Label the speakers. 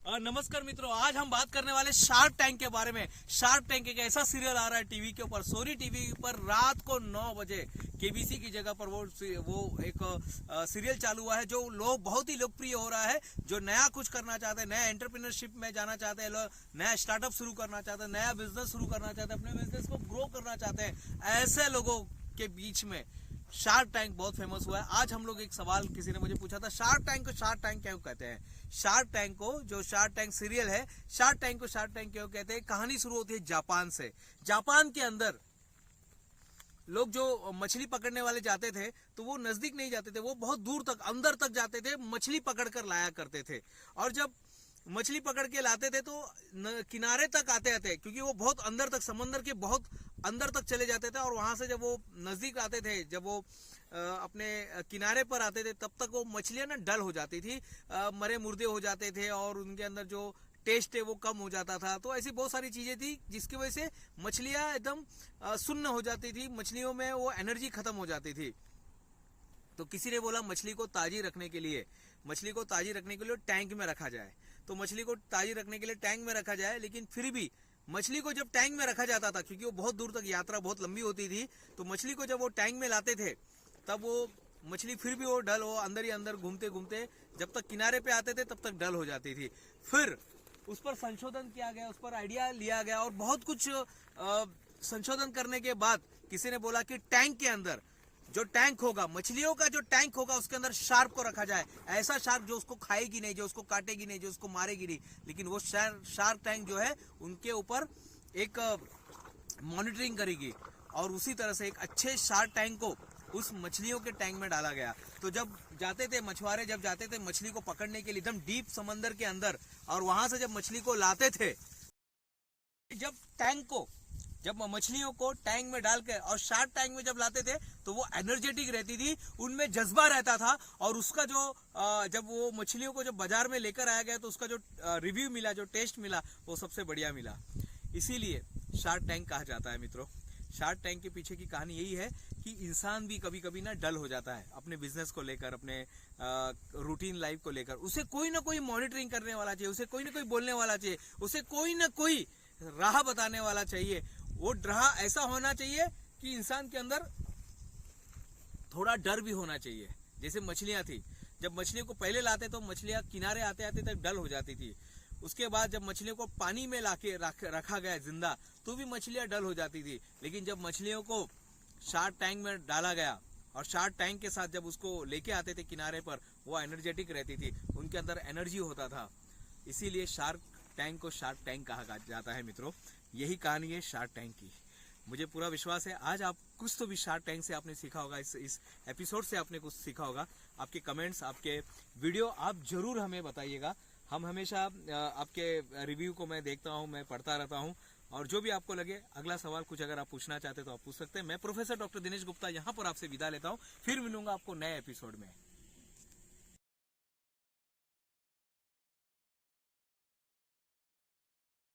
Speaker 1: नमस्कार मित्रों, आज हम बात करने वाले शार्क टैंक के बारे में। शार्क टैंक एक ऐसा सीरियल आ रहा है टीवी के ऊपर, सोनी टीवी पर रात को 9 बजे केबीसी की जगह पर वो एक सीरियल चालू हुआ है जो लोग बहुत ही लोकप्रिय हो रहा है। जो नया कुछ करना चाहते हैं, नया एंटरप्रेन्योरशिप में जाना चाहते हैं, नया स्टार्टअप शुरू करना चाहते हैं, नया बिजनेस शुरू करना चाहते हैं, अपने बिजनेस को ग्रो करना चाहते हैं, ऐसे लोगों के बीच में शार्क टैंक बहुत फेमस हुआ है। आज हम लोग एक सवाल किसी ने मुझे पूछा था, शार्क टैंक को शार्क टैंक क्यों कहते हैं? शार्क टैंक को, जो शार्क टैंक सीरियल है, शार्क टैंक को शार्क टैंक क्यों कहते हैं? कहानी शुरू होती है जापान से। जापान के अंदर लोग जो मछली पकड़ने वाले जाते थे तो वो नजदीक नहीं जाते थे, वो बहुत दूर तक अंदर तक जाते थे, मछली पकड़ कर लाया करते थे। और जब मछली पकड़ के लाते थे तो किनारे तक आते आते, क्योंकि वो बहुत अंदर तक, समंदर के बहुत अंदर तक चले जाते थे, और वहां से जब वो नजदीक आते थे, जब वो अपने किनारे पर आते थे, तब तक वो मछलियां ना डल हो जाती थी, मरे मुर्दे हो जाते थे, और उनके अंदर जो टेस्ट है वो कम हो जाता था। तो ऐसी बहुत सारी चीजें थी जिसकी वजह से मछलियां एकदम सुन्न हो जाती थी, मछलियों में वो एनर्जी खत्म हो जाती थी। तो किसी ने बोला मछली को ताजी रखने के लिए, मछली को ताजी रखने के लिए टैंक में रखा जाए। तो मछली को ताजी रखने के लिए टैंक में रखा जाए, लेकिन फिर भी मछली को जब टैंक में रखा जाता था, क्योंकि वो बहुत दूर तक यात्रा बहुत लंबी होती थी, तो मछली को जब वो टैंक में लाते थे तब वो मछली फिर भी वो डल हो, अंदर ही अंदर घूमते घूमते जब तक किनारे पे आते थे तब तक डल हो जाती थी। फिर उस पर संशोधन किया गया, उस पर आइडिया लिया गया, और बहुत कुछ संशोधन करने के बाद किसी ने बोला कि टैंक के अंदर जो टैंक होगा, मछलियों का जो टैंक होगा, उसके अंदर शार्क को रखा जाए। ऐसा शार्क जो उसको खाएगी नहीं, जो उसको काटेगी नहीं, जो उसको मारेगी नहीं, लेकिन वो शार्क टैंक जो है उनके ऊपर एक मॉनिटरिंग करेगी। और उसी तरह से एक अच्छे शार्क टैंक को उस मछलियों के टैंक में डाला गया। तो जब जाते थे मछुआरे, जब जाते थे मछली को पकड़ने के लिए एकदम डीप समंदर के अंदर, और वहां से जब मछली को लाते थे, जब मछलियों को टैंक में डाल के और शार्क टैंक में जब लाते थे तो वो एनर्जेटिक रहती थी, उनमें जज्बा रहता था। और उसका जो जब वो मछलियों को जब बाजार में लेकर आया गया तो उसका जो रिव्यू मिला, जो टेस्ट मिला, वो सबसे बढ़िया मिला। इसीलिए शार्क टैंक कहा जाता है मित्रों। शार्क टैंक के पीछे की कहानी यही है कि इंसान भी कभी कभी ना डल हो जाता है अपने बिजनेस को लेकर, अपने रूटीन लाइफ को लेकर। उसे कोई ना कोई मॉनिटरिंग करने वाला चाहिए, उसे कोई ना कोई बोलने वाला चाहिए, उसे कोई ना कोई राह बताने वाला चाहिए। वो राह ऐसा होना चाहिए कि इंसान के अंदर थोड़ा डर भी होना चाहिए। जैसे मछलियां थी, जब मछलियों को पहले लाते तो मछलियां किनारे आते आते तक डल हो जाती थी। उसके बाद जब मछलियों को पानी में लाके रखा गया जिंदा, तो भी मछलियां डल हो जाती थी। लेकिन जब मछलियों को शार्क टैंक में डाला गया और शार्क टैंक के साथ जब उसको लेके आते थे किनारे पर, वो एनर्जेटिक रहती थी, उनके अंदर एनर्जी होता था। इसीलिए शार्क टैंक को शार्क टैंक कहा जाता है मित्रों। यही कहानी है शार्क टैंक की। मुझे पूरा विश्वास है आज आप कुछ तो भी शार्क टैंक से आपने सीखा होगा, इस एपिसोड से आपने कुछ सीखा होगा। आपके कमेंट्स, आपके वीडियो आप जरूर हमें बताइएगा। हम हमेशा आपके रिव्यू को मैं देखता हूं, मैं पढ़ता रहता हूं, और जो भी आपको लगे अगला सवाल कुछ अगर आप पूछना चाहते तो आप पूछ सकते हैं। मैं प्रोफेसर डॉक्टर दिनेश गुप्ता यहाँ पर आपसे विदा लेता हूँ, फिर मिलूंगा आपको नए एपिसोड में।